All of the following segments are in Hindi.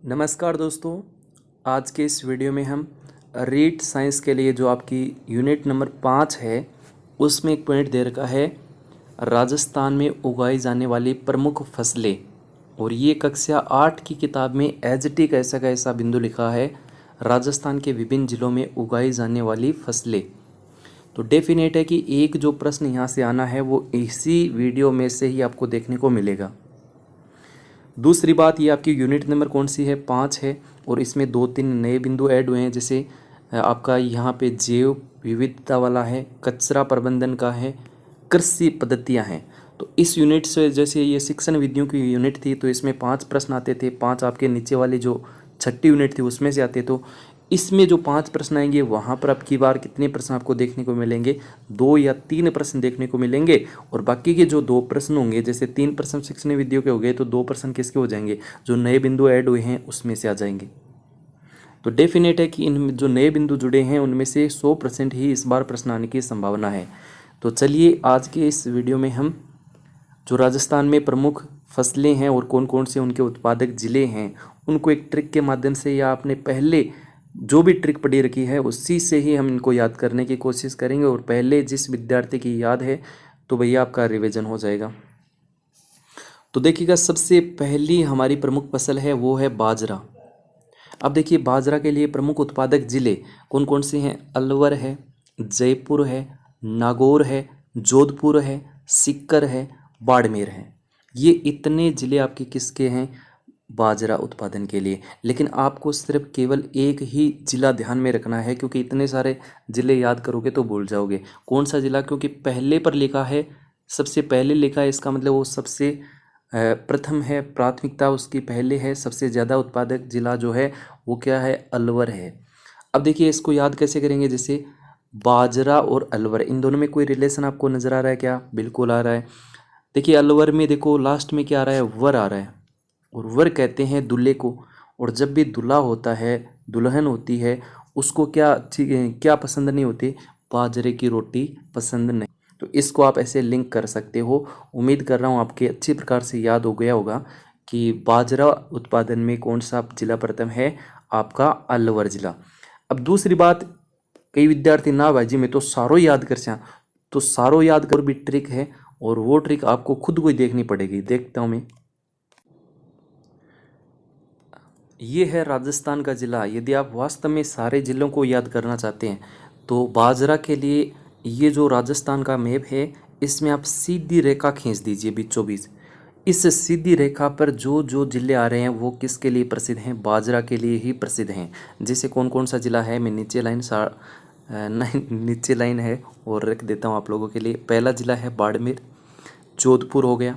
नमस्कार दोस्तों। आज के इस वीडियो में हम रीट साइंस के लिए जो आपकी यूनिट नंबर 5 है उसमें एक पॉइंट दे रखा है राजस्थान में उगाई जाने वाली प्रमुख फसलें। और ये कक्षा 8 की किताब में एज टी ऐसा का ऐसा बिंदु लिखा है राजस्थान के विभिन्न जिलों में उगाई जाने वाली फसलें। तो डेफिनेट है कि एक जो प्रश्न यहाँ से आना है वो इसी वीडियो में से ही आपको देखने को मिलेगा। दूसरी बात, ये आपकी यूनिट नंबर कौन सी है? 5 है। और इसमें 2-3 नए बिंदु ऐड हुए हैं, जैसे आपका यहाँ पे जैव विविधता वाला है, कचरा प्रबंधन का है, कृषि पद्धतियाँ हैं। तो इस यूनिट से, जैसे ये शिक्षण विधियों की यूनिट थी तो इसमें 5 प्रश्न आते थे, 5 आपके नीचे वाली जो छठी यूनिट थी उसमें से आते। तो इसमें जो 5 प्रश्न आएंगे वहाँ पर अब की बार कितने प्रश्न आपको देखने को मिलेंगे? 2 या 3 प्रश्न देखने को मिलेंगे। और बाकी के जो 2 प्रश्न होंगे, जैसे 3 प्रश्न शिक्षण विधियों के हो गए तो 2 प्रश्न किसके हो जाएंगे? जो नए बिंदु ऐड हुए हैं उसमें से आ जाएंगे। तो डेफिनेट है कि इन जो नए बिंदु जुड़े हैं उनमें से 100% ही इस बार प्रश्न आने की संभावना है। तो चलिए आज के इस वीडियो में हम जो राजस्थान में प्रमुख फसलें हैं और कौन कौन से उनके उत्पादक ज़िले हैं उनको एक ट्रिक के माध्यम से, या आपने पहले जो भी ट्रिक पढ़ी रखी है उसी से ही हम इनको याद करने की कोशिश करेंगे। और पहले जिस विद्यार्थी की याद है तो भैया आपका रिवीजन हो जाएगा। तो देखिएगा, सबसे पहली हमारी प्रमुख फसल है वो है बाजरा। अब देखिए, बाजरा के लिए प्रमुख उत्पादक जिले कौन कौन से हैं? अलवर है, जयपुर है, नागौर है, जोधपुर है, सीकर है, बाड़मेर है। ये इतने ज़िले आपके किसके हैं? बाजरा उत्पादन के लिए। लेकिन आपको सिर्फ केवल एक ही ज़िला ध्यान में रखना है, क्योंकि इतने सारे ज़िले याद करोगे तो भूल जाओगे। कौन सा ज़िला? क्योंकि पहले पर लिखा है, सबसे पहले लिखा है, इसका मतलब वो सबसे प्रथम है, प्राथमिकता उसकी पहले है। सबसे ज़्यादा उत्पादक ज़िला जो है वो क्या है? अलवर है। अब देखिए, इसको याद कैसे करेंगे? जैसे बाजरा और अलवर, इन दोनों में कोई रिलेशन आपको नज़र आ रहा है क्या? बिल्कुल आ रहा है। देखिए, अलवर में देखो लास्ट में क्या आ रहा है? वर आ रहा है। और वर कहते हैं दूल्हे को। और जब भी दूल्हा होता है, दुल्हन होती है, उसको क्या पसंद नहीं होती? बाजरे की रोटी पसंद नहीं। तो इसको आप ऐसे लिंक कर सकते हो। उम्मीद कर रहा हूँ आपके अच्छी प्रकार से याद हो गया होगा कि बाजरा उत्पादन में कौन सा जिला प्रथम है? आपका अलवर जिला। अब दूसरी बात, कई विद्यार्थी ना भाई मैं तो सारो याद कर सकें, तो सारो याद कर भी ट्रिक है, और वो ट्रिक आपको खुद को ही देखनी पड़ेगी। देखता हूँ मैं। ये है राजस्थान का ज़िला। यदि आप वास्तव में सारे ज़िलों को याद करना चाहते हैं तो बाजरा के लिए ये जो राजस्थान का मैप है इसमें आप सीधी रेखा खींच दीजिए बीचों बीच। इस सीधी रेखा पर जो जो ज़िले आ रहे हैं वो किसके लिए प्रसिद्ध हैं? बाजरा के लिए ही प्रसिद्ध हैं। जैसे कौन कौन सा ज़िला है, मैं नीचे लाइन नीचे लाइन है और रख देता हूँ आप लोगों के लिए। पहला ज़िला है बाड़मेर, जोधपुर हो गया,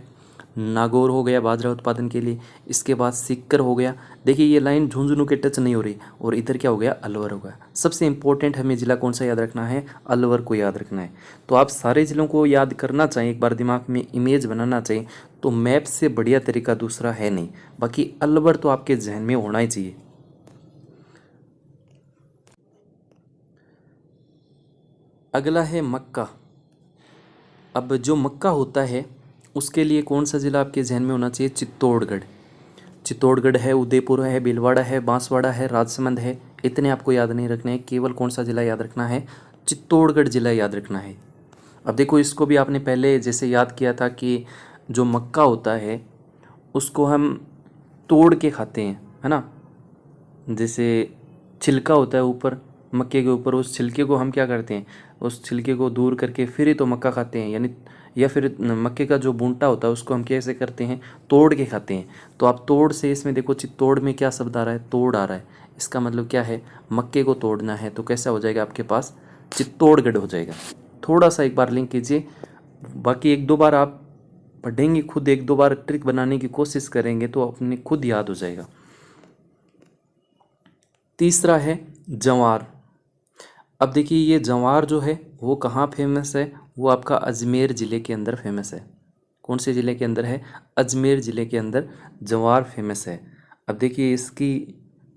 नागौर हो गया बाजरा उत्पादन के लिए, इसके बाद सीकर हो गया। देखिए ये लाइन झुंझुनू के टच नहीं हो रही, और इधर क्या हो गया? अलवर हो गया। सबसे इंपॉर्टेंट हमें ज़िला कौन सा याद रखना है? अलवर को याद रखना है। तो आप सारे ज़िलों को याद करना चाहिए, एक बार दिमाग में इमेज बनाना चाहिए। तो मैप से बढ़िया तरीका दूसरा है नहीं। बाकी अलवर तो आपके जहन में होना ही चाहिए। अगला है मक्का। अब जो मक्का होता है उसके लिए कौन सा ज़िला आपके जहन में होना चाहिए? चित्तौड़गढ़। चित्तौड़गढ़ है, उदयपुर है, भीलवाड़ा है, बांसवाड़ा है, राजसमंद है। इतने आपको याद नहीं रखने हैं, केवल कौन सा ज़िला याद रखना है? चित्तौड़गढ़ ज़िला याद रखना है। अब देखो, इसको भी आपने पहले जैसे याद किया था कि जो मक्का होता है उसको हम तोड़ के खाते हैं, है ना। जैसे छिलका होता है ऊपर मक्के के ऊपर, उस छिलके को हम क्या करते हैं? उस छिलके को दूर करके फिर ही तो मक्का खाते हैं, यानी या फिर मक्के का जो भुंटा होता है उसको हम कैसे करते हैं? तोड़ के खाते हैं। तो आप तोड़ से, इसमें देखो चित्तौड़ में क्या शब्द आ रहा है? तोड़ आ रहा है। इसका मतलब क्या है? मक्के को तोड़ना है। तो कैसा हो जाएगा आपके पास? चित्तौड़गढ़ हो जाएगा। थोड़ा सा एक बार लिंक कीजिए। बाकी 1-2 बार आप पढ़ेंगे, खुद 1-2 बार ट्रिक बनाने की कोशिश करेंगे तो अपने खुद याद हो जाएगा। तीसरा है जवार। अब देखिए, ये जवार जो है वो कहाँ फेमस है? वो आपका अजमेर ज़िले के अंदर फेमस है। कौन से ज़िले के अंदर है? अजमेर ज़िले के अंदर जवार फेमस है। अब देखिए, इसकी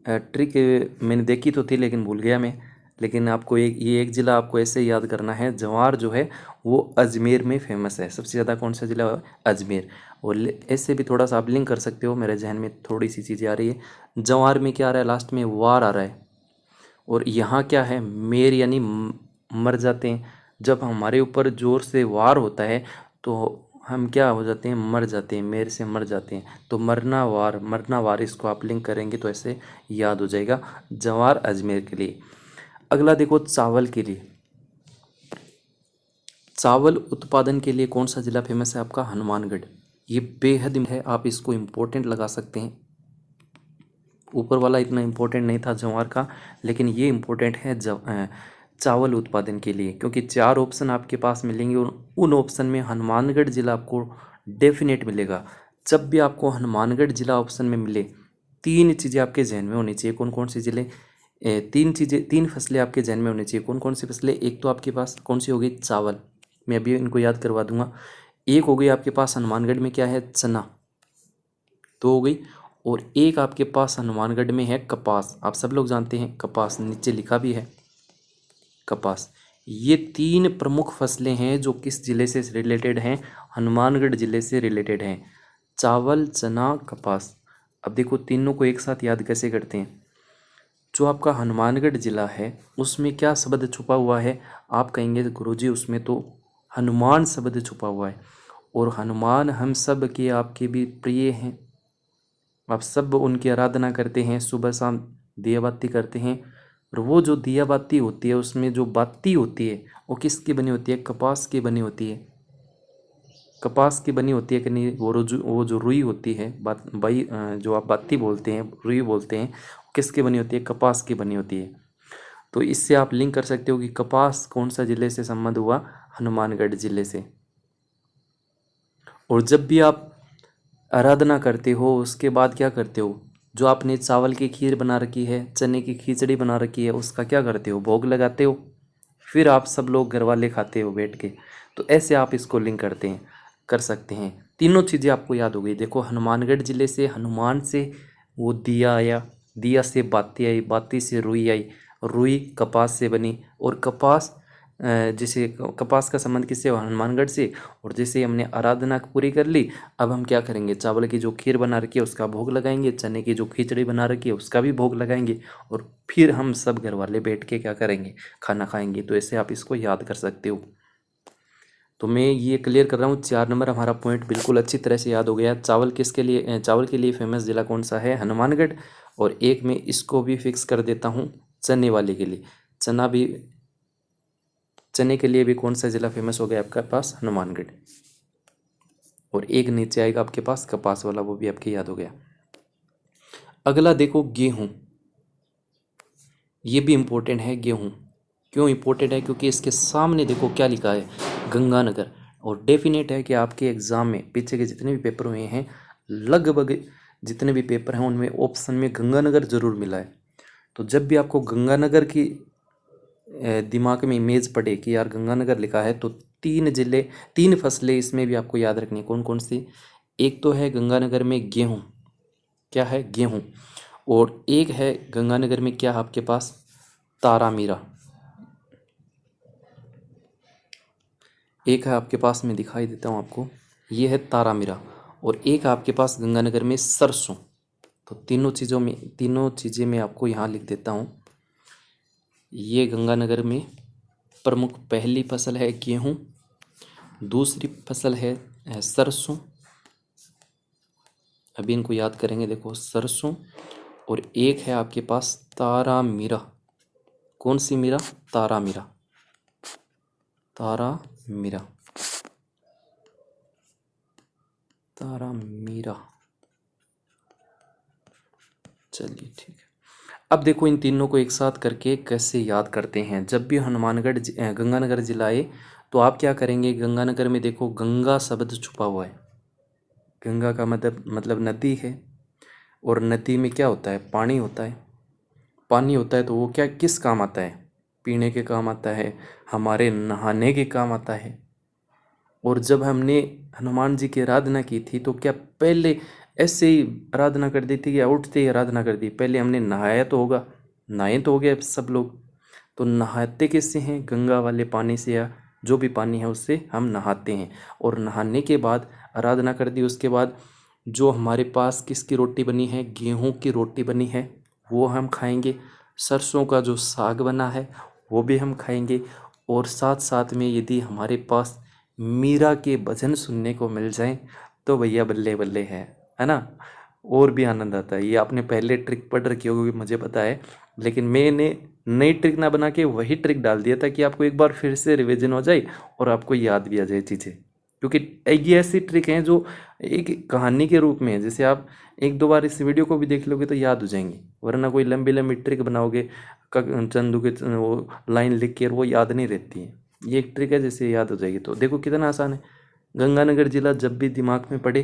ट्रिक मैंने देखी तो थी लेकिन भूल गया मैं। लेकिन आपको एक ज़िला आपको ऐसे याद करना है, जवार जो है वो अजमेर में फेमस है। सबसे ज़्यादा कौन सा ज़िला है? अजमेर। और ऐसे भी थोड़ा सा आप लिंक कर सकते हो, मेरे जहन में थोड़ी सी चीज़ें आ रही है। जवार में क्या आ रहा है, लास्ट में वार आ रहा है, और यहाँ क्या है, मेर यानी मर जाते हैं। जब हमारे ऊपर ज़ोर से वार होता है तो हम क्या हो जाते हैं, मर जाते हैं, मेर से मर जाते हैं। तो मरना वार इसको आप लिंक करेंगे तो ऐसे याद हो जाएगा, जवार अजमेर के लिए। अगला देखो, चावल के लिए, चावल उत्पादन के लिए कौन सा ज़िला फेमस है आपका, हनुमानगढ़। ये बेहद है, आप इसको इम्पोर्टेंट लगा सकते हैं। ऊपर वाला इतना इम्पोर्टेंट नहीं था जवार का, लेकिन ये इम्पोर्टेंट है चावल उत्पादन के लिए, क्योंकि 4 ऑप्शन आपके पास मिलेंगे और उन ऑप्शन में हनुमानगढ़ ज़िला आपको डेफिनेट मिलेगा। जब भी आपको हनुमानगढ़ ज़िला ऑप्शन में मिले, 3 चीज़ें आपके जहन में होनी चाहिए। कौन कौन सी ज़िले, 3 फसलें आपके जहन में होनी चाहिए। कौन कौन सी फसलें, एक तो आपके पास कौन सी होगी, चावल, मैं अभी इनको याद करवा दूंगा। एक हो गई आपके पास हनुमानगढ़ में क्या है, चना, 2 हो गई। और एक आपके पास हनुमानगढ़ में है कपास, आप सब लोग जानते हैं कपास, नीचे लिखा भी है कपास। ये 3 प्रमुख फसलें हैं जो किस ज़िले से रिलेटेड हैं, हनुमानगढ़ ज़िले से रिलेटेड हैं, चावल, चना, कपास। अब देखो तीनों को एक साथ याद कैसे करते हैं। जो आपका हनुमानगढ़ ज़िला है उसमें क्या शब्द छुपा हुआ है, आप कहेंगे गुरुजी उसमें तो हनुमान शब्द छुपा हुआ है, और हनुमान हम सब के आपके भी प्रिय हैं, आप सब उनकी आराधना करते हैं, सुबह शाम दिया बाती करते हैं। और वो जो दिया बाती होती है उसमें जो बाती होती है वो किसकी बनी होती है, कपास की बनी होती है, कपास की बनी होती है कि नहीं। वो जो रुई होती है, जो आप बाती बोलते हैं, रुई बोलते हैं, किसकी बनी होती है, कपास की बनी होती है। तो इससे आप लिंक कर सकते हो कि कपास कौन सा ज़िले से संबंध हुआ, हनुमानगढ़ ज़िले से। और जब भी आप आराधना करते हो उसके बाद क्या करते हो, जो आपने चावल की खीर बना रखी है, चने की खिचड़ी बना रखी है, उसका क्या करते हो, भोग लगाते हो, फिर आप सब लोग घर वाले खाते हो बैठ के। तो ऐसे आप इसको लिंक कर सकते हैं। तीनों चीज़ें आपको याद हो गई। देखो हनुमानगढ़ ज़िले से हनुमान से वो दिया आया, दिया से बाती आई, बाती से रुई आई, रुई कपास से बनी, और कपास जैसे कपास का संबंध किससे हुआ, हनुमानगढ़ से। और जैसे हमने आराधना पूरी कर ली, अब हम क्या करेंगे, चावल की जो खीर बना रखी है उसका भोग लगाएंगे, चने की जो खिचड़ी बना रखी है उसका भी भोग लगाएंगे, और फिर हम सब घर वाले बैठ के क्या करेंगे, खाना खाएंगे। तो ऐसे आप इसको याद कर सकते हो। तो मैं ये क्लियर कर रहा हूँ, 4 नंबर हमारा पॉइंट बिल्कुल अच्छी तरह से याद हो गया। चावल के लिए फेमस ज़िला कौन सा है, हनुमानगढ़। और एक में इसको भी फिक्स कर देता हूँ, चने वाले के लिए, चने के लिए भी कौन सा ज़िला फेमस हो गया आपके पास, हनुमानगढ़। और एक नीचे आएगा आपके पास कपास वाला, वो भी आपके याद हो गया। अगला देखो, गेहूँ, ये भी इम्पोर्टेंट है। गेहूँ क्यों इम्पोर्टेंट है, क्योंकि इसके सामने देखो क्या लिखा है, गंगानगर। और डेफिनेट है कि आपके एग्ज़ाम में पीछे के जितने भी पेपर हुए हैं, लगभग जितने भी पेपर हैं उनमें ऑप्शन में गंगानगर ज़रूर मिला है। तो जब भी आपको गंगानगर की दिमाग में इमेज पड़े कि यार गंगानगर लिखा है, तो 3 फसलें इसमें भी आपको याद रखनी। कौन कौन सी, एक तो है गंगानगर में गेहूँ, क्या है, गेहूँ। और एक है गंगानगर में क्या आपके पास, तारामीरा। एक है आपके पास, मैं दिखाई देता हूँ आपको, ये है तारामीरा। और एक आपके पास गंगानगर में सरसों। तो तीनों चीज़ें मैं आपको यहाँ लिख देता हूँ। ये गंगानगर में प्रमुख पहली फसल है गेहूँ, दूसरी फसल है सरसों। अभी इनको याद करेंगे, देखो सरसों। और एक है आपके पास तारामीरा। कौन सी मीरा, तारामीरा, तारामीरा, तारामीरा। चलिए ठीक है। अब देखो इन तीनों को एक साथ करके कैसे याद करते हैं। जब भी गंगानगर जिला आए तो आप क्या करेंगे, गंगानगर में देखो गंगा शब्द छुपा हुआ है। गंगा का मतलब नदी है, और नदी में क्या होता है, पानी होता है। पानी होता है तो वो क्या किस काम आता है, पीने के काम आता है, हमारे नहाने के काम आता है। और जब हमने हनुमान जी की आराधना की थी तो क्या पहले ऐसे ही आराधना कर दी थी या उठते ही आराधना कर दी, पहले हमने नहाया तो नहाए तो हो गए सब लोग। तो नहाते किससे हैं, गंगा वाले पानी से या जो भी पानी है उससे हम नहाते हैं। और नहाने के बाद आराधना कर दी, उसके बाद जो हमारे पास किसकी रोटी बनी है, गेहूं की रोटी बनी है, वो हम खाएंगे। सरसों का जो साग बना है वो भी हम खाएंगे। और साथ साथ में यदि हमारे पास मीरा के भजन सुनने को मिल जाए तो भैया बल्ले बल्ले है ना। और भी आनंद आता है। ये आपने पहले ट्रिक पढ़ रखी होगी मुझे पता है, लेकिन मैंने नई ट्रिक ना बना के वही ट्रिक डाल दिया ताकि आपको एक बार फिर से रिवीजन हो जाए और आपको याद भी आ जाए चीज़ें। क्योंकि ये ऐसी ट्रिक हैं जो एक कहानी के रूप में है, जैसे आप एक दो बार इस वीडियो को भी देख लोगे तो याद हो जाएंगी, वरना कोई लंबी लंबी ट्रिक बनाओगे चंदू के वो लाइन लिख के, वो याद नहीं रहती है। ये एक ट्रिक है जैसे याद हो जाएगी। तो देखो कितना आसान है। गंगानगर जिला जब भी दिमाग में पड़े,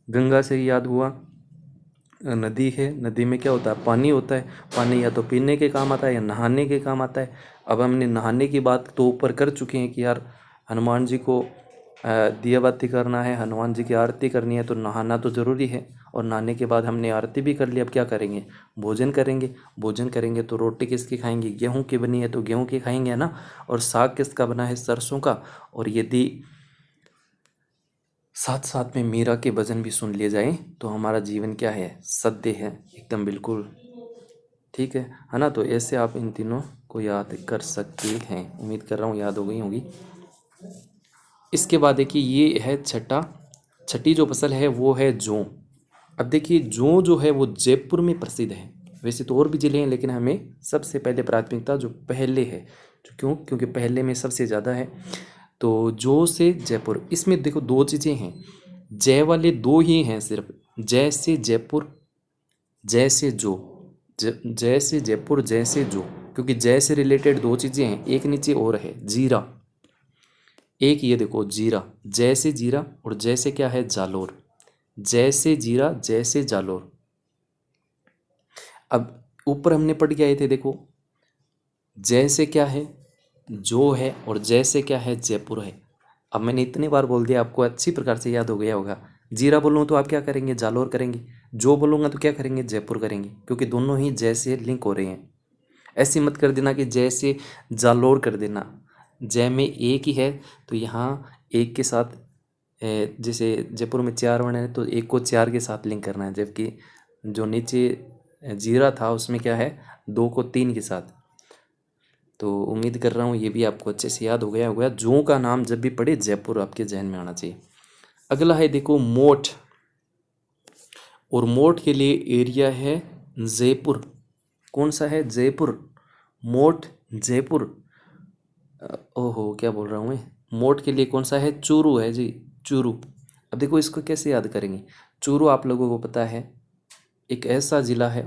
गंगा से याद हुआ, नदी है, नदी में क्या होता है, पानी होता है। पानी या तो पीने के काम आता है या नहाने के काम आता है। अब हमने नहाने की बात तो ऊपर कर चुके हैं कि यार हनुमान जी को दिया बाती करना है, हनुमान जी की आरती करनी है, तो नहाना तो ज़रूरी है। और नहाने के बाद हमने आरती भी कर ली, अब क्या करेंगे, भोजन करेंगे। भोजन करेंगे तो रोटी किसकी खाएंगे, गेहूं की बनी है तो गेहूं की खाएंगे ना। और साग किसका बना है, सरसों का। और यदि साथ साथ में मीरा के भजन भी सुन लिए जाए तो हमारा जीवन क्या है, सत्य है एकदम बिल्कुल। ठीक है ना। तो ऐसे आप इन तीनों को याद कर सकते हैं। उम्मीद कर रहा हूँ याद हो गई होगी। इसके बाद देखिए ये है छठी जो फसल है वो है जौ। अब देखिए जौ जो है वो जयपुर में प्रसिद्ध है। वैसे तो और भी ज़िले हैं, लेकिन हमें सबसे पहले प्राथमिकता जो पहले है, क्यों, क्योंकि पहले में सबसे ज़्यादा है। तो जौ से जयपुर, इसमें देखो दो चीज़ें हैं, जय वाले दो ही हैं सिर्फ, जय से जयपुर, जय से जौ, जय से जयपुर, जय से जौ। क्योंकि जय से रिलेटेड दो चीज़ें हैं, एक नीचे और है जीरा, एक ये देखो जीरा, जय से जीरा और जय से क्या है, जालोर। जय से जीरा, जय से जालोर। अब ऊपर हमने पढ़ के आए थे, देखो जय से क्या है, जो है, और जय से क्या है, जयपुर है। अब मैंने इतनी बार बोल दिया, आपको अच्छी प्रकार से याद हो गया होगा। जीरा बोलूँ तो आप क्या करेंगे, जालोर करेंगे। जो बोलूँगा तो क्या करेंगे, जयपुर करेंगे, क्योंकि दोनों ही जय से लिंक हो रहे हैं। ऐसी मत कर देना कि जय से जालोर कर देना। जय में एक ही है तो यहाँ एक के साथ, जैसे जयपुर में 4 वर्ण है तो एक को 4 के साथ लिंक करना है, जबकि जो नीचे जीरा था उसमें क्या है, 2 को 3 के साथ। तो उम्मीद कर रहा हूँ ये भी आपको अच्छे से याद हो गया होगा। जौ का नाम जब भी पढ़े जयपुर आपके जहन में आना चाहिए। अगला है देखो मोठ, और मोठ के लिए एरिया है जयपुर। कौन सा है, जयपुर। मोठ जयपुर, ओहो क्या बोल रहा हूँ मैं। मोठ के लिए कौन सा है, चूरू है जी, चूरू। अब देखो इसको कैसे याद करेंगे। चूरू आप लोगों को पता है एक ऐसा ज़िला है,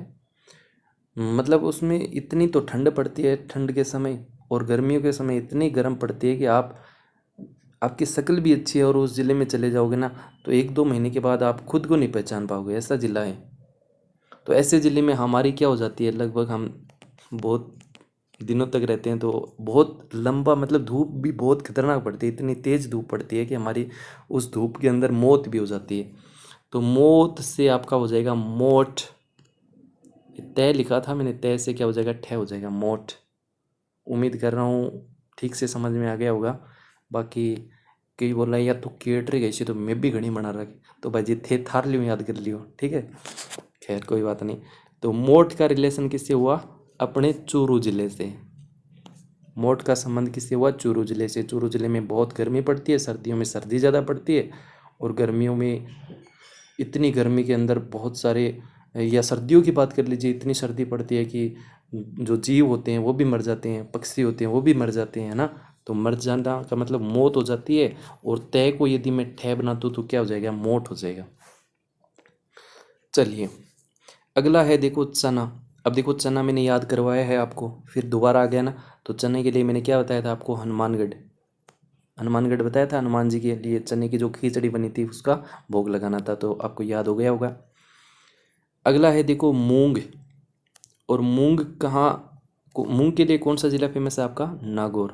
मतलब उसमें इतनी तो ठंड पड़ती है ठंड के समय, और गर्मियों के समय इतनी गर्म पड़ती है कि आपकी शक्ल भी अच्छी है और उस ज़िले में चले जाओगे ना तो 1-2 महीने के बाद आप खुद को नहीं पहचान पाओगे, ऐसा ज़िला है। तो ऐसे ज़िले में हमारी क्या हो जाती है, लगभग हम बहुत दिनों तक रहते हैं तो बहुत लंबा, मतलब धूप भी बहुत खतरनाक पड़ती है, इतनी तेज़ धूप पड़ती है कि हमारी उस धूप के अंदर मौत भी हो जाती है। तो मौत से आपका हो जाएगा मोठ। तय लिखा था मैंने, तय से क्या हो जाएगा, ठह हो जाएगा, मोठ। उम्मीद कर रहा हूँ ठीक से समझ में आ गया होगा। बाकी कई बोल रहा है यार तो केट रही गई तो मैं भी घनी बना रखी, तो भाई जी थे थार लियो, याद कर लियो, ठीक है। खैर कोई बात नहीं। तो मोठ का रिलेशन किससे हुआ, अपने चूरू ज़िले से। मोठ का संबंध किससे हुआ, चूरू ज़िले से। चूरू ज़िले में बहुत गर्मी पड़ती है, सर्दियों में सर्दी ज़्यादा पड़ती है, और गर्मियों में इतनी गर्मी के अंदर बहुत सारे, या सर्दियों की बात कर लीजिए, इतनी सर्दी पड़ती है कि जो जीव होते हैं वो भी मर जाते हैं, पक्षी होते हैं वो भी मर जाते हैं, है ना। तो मर जाना का मतलब मौत हो जाती है, और तय को यदि मैं ठह बना दूँ तो क्या हो जाएगा, मोठ हो जाएगा। चलिए अगला है देखो चना। अब देखो चना मैंने याद करवाया है आपको, फिर दोबारा आ गया ना। तो चने के लिए मैंने क्या बताया था आपको, हनुमानगढ़। हनुमानगढ़ बताया था, हनुमान जी के लिए चने की जो खिचड़ी बनी थी उसका भोग लगाना था, तो आपको याद हो गया होगा। अगला है देखो मूंग। और मूंग कहाँ, मूंग के लिए कौन सा ज़िला फेमस है आपका, नागौर।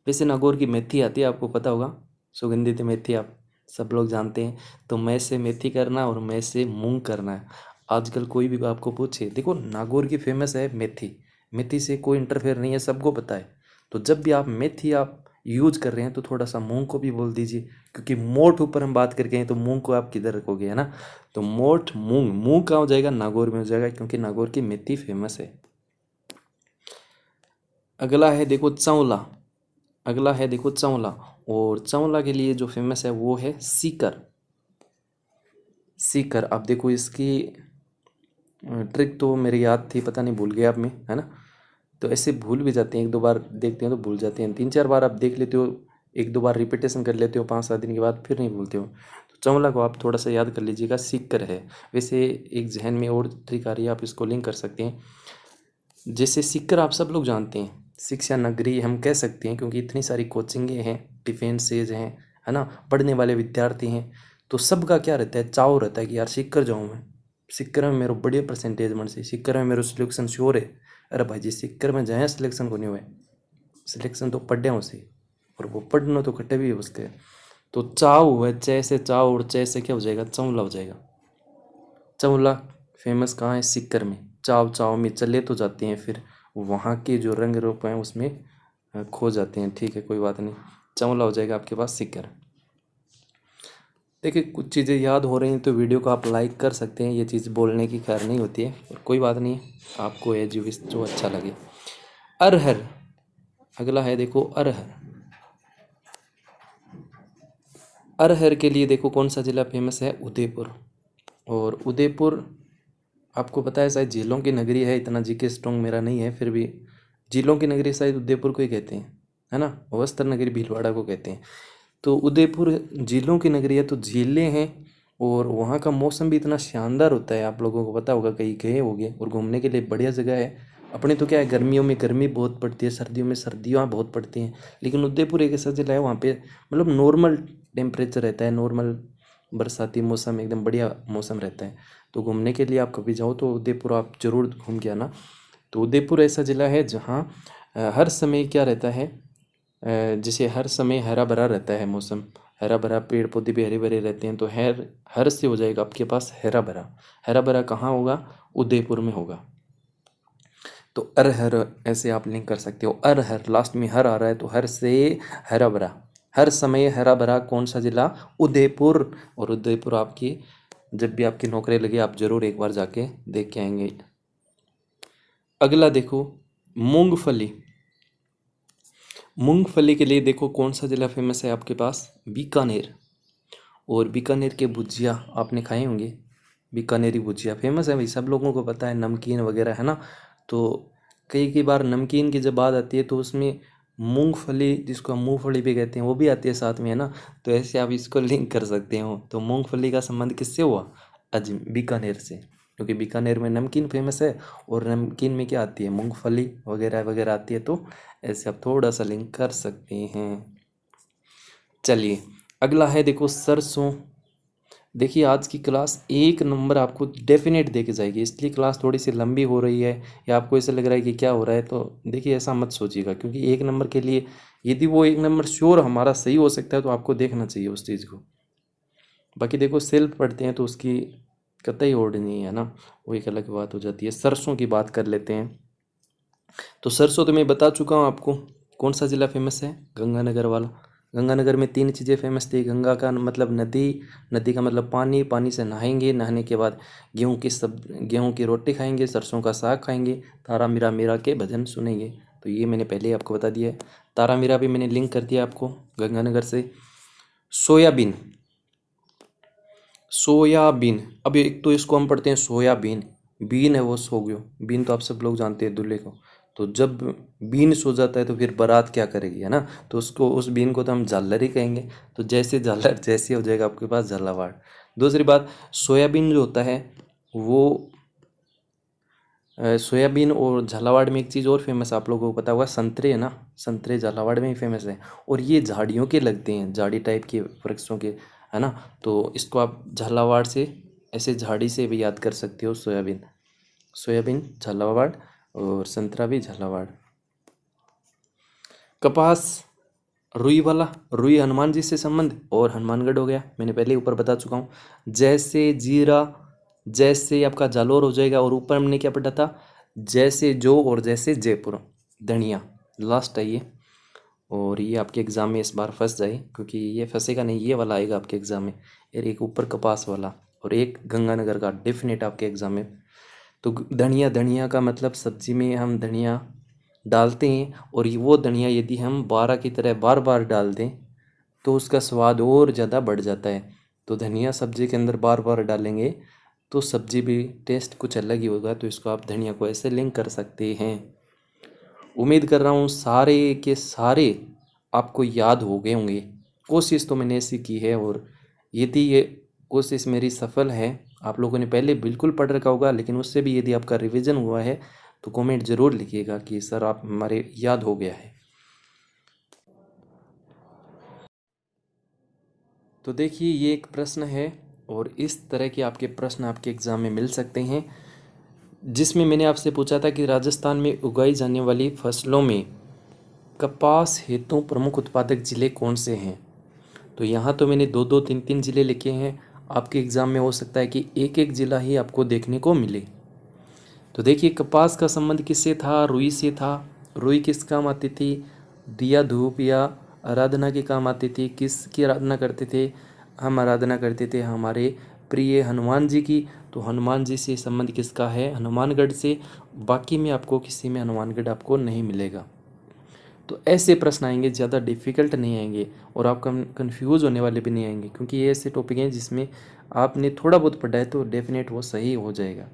वैसे नागौर की मेथी आती है, आपको पता होगा, सुगंधित मेथी आप सब लोग जानते हैं। तो मैं से मेथी करना और मैं से मूंग करना है। आजकल कोई भी आपको पूछे, देखो नागौर की फेमस है मेथी, मेथी से कोई इंटरफेयर नहीं है, सबको पता है। तो जब भी आप मेथी आप यूज कर रहे हैं तो थोड़ा सा मूंग को भी बोल दीजिए, क्योंकि मोठ ऊपर हम बात करके हैं तो मूंग को आप किधर रखोगे, है ना। तो मोठ मूंग, मूंग कहाँ हो जाएगा, नागौर में हो जाएगा, क्योंकि नागौर की मेथी फेमस है। अगला है देखो चौला, अगला है देखो चौला, और चौला के लिए जो फेमस है वो है सीकर। सीकर आप देखो, इसकी ट्रिक तो मेरी याद थी, पता नहीं भूल गया आप में, है ना। तो ऐसे भूल भी जाते हैं, एक दो बार देखते हैं तो भूल जाते हैं, तीन चार बार आप देख लेते हो, एक दो बार रिपीटेशन कर लेते हो 5-7 दिन के बाद, फिर नहीं भूलते हो। तो चौला को आप थोड़ा सा याद कर लीजिएगा, सीकर है। वैसे एक जहन में और ट्रिक आ रही है, आप इसको लिंक कर सकते हैं। जैसे सीकर आप सब लोग जानते हैं, शिक्षा नगरी हम कह सकते हैं, क्योंकि इतनी सारी कोचिंगें हैं, डिफेंसेज हैं, है ना, पढ़ने वाले विद्यार्थी हैं। तो सबका क्या रहता है, चाव रहता है कि यार सीकर जाऊँ मैं, सीकर में मेरा बढ़िया परसेंटेज मन से, सीकर में मेरा सिलेक्शन श्योर है। अरे भाई जी सीकर में जाए, सिलेक्शन को नहीं हुए, सिलेक्शन तो पढ़े उसे, और वो पढ़ना तो कटे भी है उसके। तो चाव हुआ, चे से चाव, और चे से क्या हो जाएगा, चौला हो जाएगा। चौला फेमस कहाँ है, सीकर में। चाव चाव में चले तो जाते हैं, फिर वहाँ के जो रंग रूप हैं उसमें खो जाते हैं। ठीक है, कोई बात नहीं, चौला हो जाएगा आपके पास सीकर। देखिए कुछ चीज़ें याद हो रही हैं तो वीडियो को आप लाइक कर सकते हैं, ये चीज़ बोलने की खैर नहीं होती है, और कोई बात नहीं, आपको एज यू विश जो अच्छा लगे। अरहर, अगला है देखो अरहर। अरहर के लिए देखो कौन सा ज़िला फेमस है, उदयपुर। और उदयपुर आपको पता है शायद झीलों की नगरी है, इतना जीके स्ट्रॉन्ग मेरा नहीं है, फिर भी झीलों की नगरी शायद उदयपुर को ही कहते हैं, है ना, वस्त्र नगरी भीलवाड़ा को कहते हैं। तो उदयपुर झीलों की नगरी है, तो झीलें हैं, और वहाँ का मौसम भी इतना शानदार होता है, आप लोगों को पता होगा, कहीं गए होंगे, और घूमने के लिए बढ़िया जगह है। अपने तो क्या है, गर्मियों में गर्मी बहुत पड़ती है, सर्दियों में सर्दियाँ बहुत पड़ती हैं, लेकिन उदयपुर एक ऐसा जिला है वहाँ पे मतलब नॉर्मल टेम्परेचर रहता है, नॉर्मल बरसाती मौसम, एकदम बढ़िया मौसम रहता है। तो घूमने के लिए आप कभी जाओ तो उदयपुर आप ज़रूर घूम के आना। तो उदयपुर ऐसा ज़िला है जहाँ हर समय क्या रहता है, जैसे हर समय हरा भरा रहता है मौसम, हरा भरा, पेड़ पौधे भी हरे भरे रहते हैं, तो हर हर से हो जाएगा आपके पास हरा भरा। हरा भरा कहाँ होगा, उदयपुर में होगा। तो अरहर ऐसे आप लिंक कर सकते हो, अरहर लास्ट में हर आ रहा है तो हर से हरा भरा, हर समय हरा भरा कौन सा जिला, उदयपुर। और उदयपुर आपकी जब भी आपकी नौकरी लगे आप जरूर एक बार जाके देख के आएंगे। अगला देखो मूंगफली। मूंगफली के लिए देखो कौन सा ज़िला फेमस है आपके पास, बीकानेर। और बीकानेर के भुजिया आपने खाए होंगे, बीकानेरी भुजिया फेमस है भाई, सब लोगों को पता है, नमकीन वगैरह, है ना। तो कई बार नमकीन की जब बात आती है तो उसमें मूंगफली, जिसको हम मूंगफली भी कहते हैं, वो भी आती है साथ में, है ना। तो ऐसे आप इसको लिंक कर सकते हो। तो मूंगफली का संबंध किससे हुआ, बीकानेर से, क्योंकि बीकानेर में नमकीन फेमस है, और नमकीन में क्या आती है, मूंगफली वगैरह वगैरह आती है। तो ऐसे आप थोड़ा सा लिंक कर सकते हैं। चलिए अगला है देखो सरसों। देखिए आज की क्लास 1 नंबर आपको डेफिनेट दे के जाएगी, इसलिए क्लास थोड़ी सी लंबी हो रही है, या आपको ऐसा लग रहा है कि क्या हो रहा है, तो देखिए ऐसा मत सोचिएगा, क्योंकि 1 नंबर के लिए यदि वो 1 नंबर श्योर हमारा सही हो सकता है तो आपको देखना चाहिए उस चीज़ को। बाकी देखो सेल्फ पढ़ते हैं तो उसकी कतई ओढ़ नहीं है ना, वो एक अलग बात हो जाती है। सरसों की बात कर लेते हैं। तो सरसों तो मैं बता चुका हूँ आपको, कौन सा ज़िला फेमस है, गंगानगर वाला। गंगानगर में 3 चीज़ें फेमस थी, गंगा का मतलब नदी, नदी का मतलब पानी, पानी से नहाएंगे, नहाने के बाद गेहूँ की रोटी खाएंगे, सरसों का साग खाएंगे, तारा मीरा मीरा के भजन सुनेंगे। तो ये मैंने पहले ही आपको बता दिया है, तारा मीरा भी मैंने लिंक कर दिया आपको गंगानगर से। सोयाबीन, सोयाबीन, अब एक तो इसको हम पढ़ते हैं सोयाबीन, बीन है वो सो गयो, बीन तो आप सब लोग जानते हैं दूल्हे को। तो जब बीन सो जाता है तो फिर बारात क्या करेगी, है ना। तो उसको, उस बीन को तो हम झालर ही कहेंगे। तो जैसे झालर जैसे हो जाएगा आपके पास झालावाड़। दूसरी बात, सोयाबीन जो होता है वो सोयाबीन और झालावाड़ में एक चीज़ और फेमस है, आप लोगों को पता होगा, संतरे, है ना। संतरे झालावाड़ में ही फेमस है, और ये झाड़ियों के लगते हैं, झाड़ी टाइप के वृक्षों के, है ना। तो इसको आप झालावाड़ से, ऐसे झाड़ी से भी याद कर सकते हो, सोयाबीन, सोयाबीन झालावाड़, और संतरा भी झालावाड़। कपास, रुई वाला, रुई हनुमान जी से संबंध, और हनुमानगढ़ हो गया, मैंने पहले ऊपर बता चुका हूँ। जैसे जीरा, जैसे आपका जालोर हो जाएगा, और ऊपर हमने क्या पढ़ा था, जैसे जो, और जैसे जयपुर, धनिया लास्ट है ये। और ये आपके एग्ज़ाम में इस बार फंस जाए, क्योंकि ये फंसेगा नहीं, ये वाला आएगा आपके एग्ज़ाम में। और एक ऊपर कपास वाला और एक गंगानगर का डेफिनेट आपके एग्ज़ाम में। तो धनिया, धनिया का मतलब सब्जी में हम धनिया डालते हैं, और वो धनिया यदि हम 12 की तरह बार बार डाल दें तो उसका स्वाद और ज़्यादा बढ़ जाता है। तो धनिया सब्जी के अंदर बार बार डालेंगे तो सब्जी भी टेस्ट कुछ अलग ही होगा। तो इसको आप धनिया को ऐसे लिंक कर सकते हैं। उम्मीद कर रहा हूँ सारे के सारे आपको याद हो गए होंगे। कोशिश तो मैंने ऐसी की है, और यदि ये कोशिश मेरी सफल है, आप लोगों ने पहले बिल्कुल पढ़ रखा होगा, लेकिन उससे भी यदि आपका रिवीजन हुआ है तो कमेंट ज़रूर लिखिएगा कि सर आप हमारे याद हो गया है। तो देखिए ये एक प्रश्न है, और इस तरह के आपके प्रश्न आपके एग्ज़ाम में मिल सकते हैं, जिसमें मैंने आपसे पूछा था कि राजस्थान में उगाई जाने वाली फसलों में कपास हेतु प्रमुख उत्पादक ज़िले कौन से हैं। तो यहाँ तो मैंने दो दो तीन तीन ज़िले लिखे हैं। आपके एग्ज़ाम में हो सकता है कि एक एक ज़िला ही आपको देखने को मिले। तो देखिए कपास का संबंध किससे था, रुई से था। रुई किस काम आती थी, दिया धूप या आराधना के काम आती थी। किसकी आराधना करते थे, हम आराधना करते थे हमारे प्रिय हनुमान जी की। तो हनुमान जी से संबंध किसका है, हनुमानगढ़ से। बाकी में आपको किसी में हनुमानगढ़ आपको नहीं मिलेगा। तो ऐसे प्रश्न आएंगे, ज़्यादा डिफ़िकल्ट नहीं आएंगे, और आप कंफ्यूज होने वाले भी नहीं आएंगे, क्योंकि ये ऐसे टॉपिक हैं जिसमें आपने थोड़ा बहुत पढ़ा है तो डेफिनेट वो सही हो जाएगा।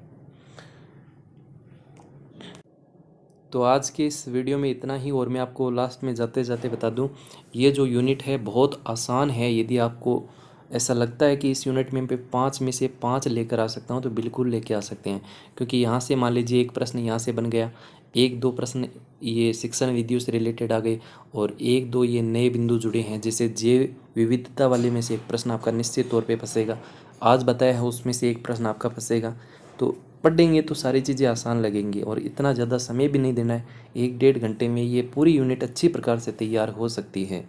तो आज के इस वीडियो में इतना ही, और मैं आपको लास्ट में जाते जाते बता दूं, ये जो यूनिट है बहुत आसान है। यदि आपको ऐसा लगता है कि इस यूनिट में 5 में से 5 लेकर आ सकता हूं तो बिल्कुल लेके आ सकते हैं, क्योंकि यहाँ से मान लीजिए एक प्रश्न यहाँ से बन गया, एक दो प्रश्न ये शिक्षण विधियों से रिलेटेड आ गए, और एक दो ये नए बिंदु जुड़े हैं, जैसे जैव विविधता वाले में से एक प्रश्न आपका निश्चित तौर पर फंसेगा। आज बताया है उसमें से एक प्रश्न आपका फंसेगा। तो पढ़ेंगे तो सारी चीज़ें आसान लगेंगी, और इतना ज़्यादा समय भी नहीं देना है। 1-1.5 घंटे में ये पूरी यूनिट अच्छी प्रकार से तैयार हो सकती है।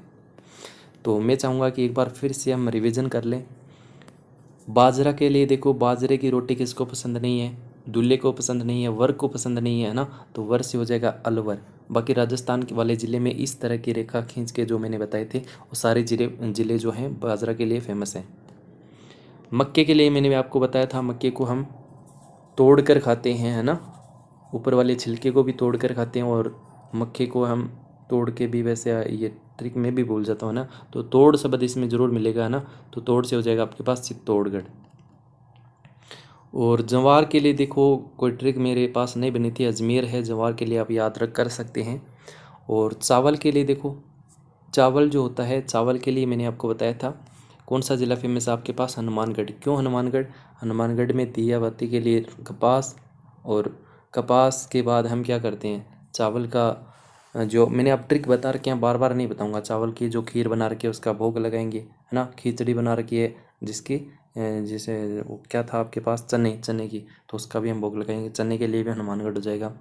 तो मैं चाहूँगा कि एक बार फिर से हम रिवीजन कर लें। बाजरा के लिए देखो, बाजरे की रोटी किसको पसंद नहीं है, दूल्हे को पसंद नहीं है, वर को पसंद नहीं है ना, तो वर से हो जाएगा अलवर। बाकी राजस्थान के वाले ज़िले में इस तरह की रेखा खींच के जो मैंने बताए थे, वो सारे ज़िले जो हैं बाजरा के लिए फेमस हैं। मक्के के लिए मैंने आपको बताया था, मक्के को हम तोड़ कर खाते हैं, है ना, ऊपर वाले छिलके को भी तोड़ कर खाते हैं, और मक्के को हम तोड़ के भी, वैसे ये ट्रिक मैं भी भूल जाता हूँ ना, तो तोड़ शब्द इसमें ज़रूर मिलेगा, है ना, तो तोड़ से हो जाएगा आपके पास चित्तौड़गढ़। और जवार के लिए देखो, कोई ट्रिक मेरे पास नहीं बनी थी, अजमेर है जवार के लिए, आप याद रख कर सकते हैं। और चावल के लिए देखो, चावल जो होता है, चावल के लिए मैंने आपको बताया था कौन सा ज़िला फेमस है आपके पास, हनुमानगढ़। क्यों हनुमानगढ़, हनुमानगढ़ में दिया बाती के लिए कपास, और कपास के बाद हम क्या करते हैं, चावल का जो मैंने आप ट्रिक बता रखे हैं, बार बार नहीं बताऊंगा। चावल की जो खीर बना रखी है उसका भोग लगाएंगे, है ना, खिचड़ी बना रखी है जिसकी जैसे वो क्या था आपके पास, चने की, तो उसका भी हम भोग लगाएंगे। चने के लिए भी हनुमानगढ़ हो जाएगा।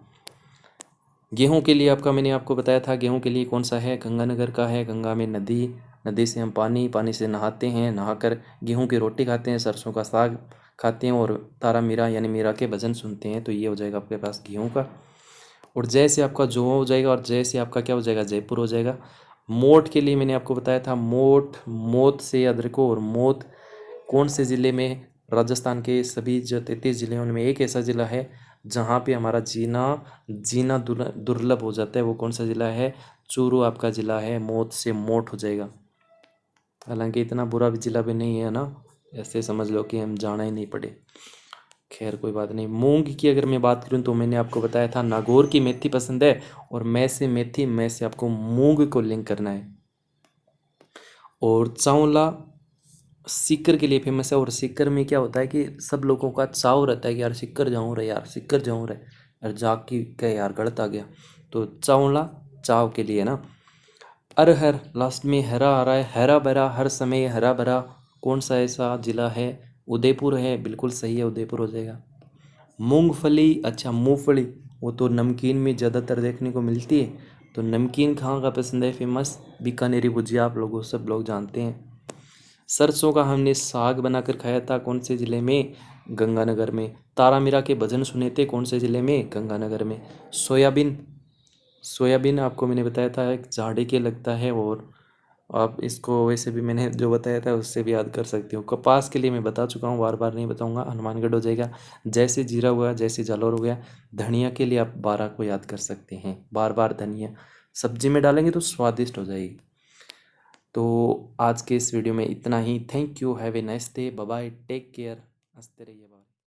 गेहूं के लिए आपका मैंने आपको बताया था, गेहूं के लिए कौन सा है, गंगानगर का है। गंगा में नदी, नदी से हम पानी से नहाते हैं, नहाकर गेहूं की रोटी खाते हैं, सरसों का साग खाते हैं, और तारा मीरा यानी मीरा के भजन सुनते हैं। तो ये हो जाएगा आपके पास गेहूं का। और जय से आपका जो हो जाएगा, और जय से आपका क्या हो जाएगा, जयपुर हो जाएगा। मोट के लिए मैंने आपको बताया था, मोट, मौत से याद रखो। और मौत कौन से ज़िले में, राजस्थान के सभी जो 33 ज़िले हैं उनमें एक ऐसा ज़िला है जहाँ पे हमारा जीना दुर्लभ हो जाता है, वो कौन सा ज़िला है, चूरू आपका ज़िला है। मौत से मोट हो जाएगा। हालांकि इतना बुरा भी ज़िला भी नहीं है ना, ऐसे समझ लो कि हम जाना ही नहीं पड़े। खैर कोई बात नहीं। मूंग की अगर मैं बात करूं तो मैंने आपको बताया था नागौर की मेथी पसंद है, और मैं से मेथी, मैं से आपको मूंग को लिंक करना है। और चावला सीकर के लिए फेमस है, और सीकर में क्या होता है कि सब लोगों का चाव रहता है कि यार सीकर जाऊँ रे, यार सीकर जाऊँ रे, और जाग की क्या यार गलत आ गया, तो चावला चाव के लिए ना। अरहर लास्ट में हरा आ रहा है, हरा भरा, हर समय हरा भरा, कौन सा ऐसा जिला है, उदयपुर है, बिल्कुल सही है, उदयपुर हो जाएगा। मूंगफली, अच्छा मूंगफली, वो तो नमकीन में ज़्यादातर देखने को मिलती है, तो नमकीन कहाँ का पसंद है फेमस, बीकानेरी भुजिया, आप लोगों सब लोग जानते हैं। सरसों का हमने साग बनाकर खाया था, कौन से ज़िले में, गंगानगर में। तारा मीरा के भजन सुने थे, कौन से ज़िले में, गंगानगर में। सोयाबीन, सोयाबीन आपको मैंने बताया था एक झाड़ी के लगता है, और आप इसको वैसे भी मैंने जो बताया था उससे भी याद कर सकते हो। कपास के लिए मैं बता चुका हूँ, बार बार नहीं बताऊँगा, हनुमानगढ़ हो जाएगा। जैसे जीरा हुआ, जैसे जालौर हो गया। धनिया के लिए आप 12 को याद कर सकते हैं, बार बार धनिया सब्जी में डालेंगे तो स्वादिष्ट हो जाएगी। तो आज के इस वीडियो में इतना ही। Thank you, have a nice day, bye bye, take care, हंसते रहिए।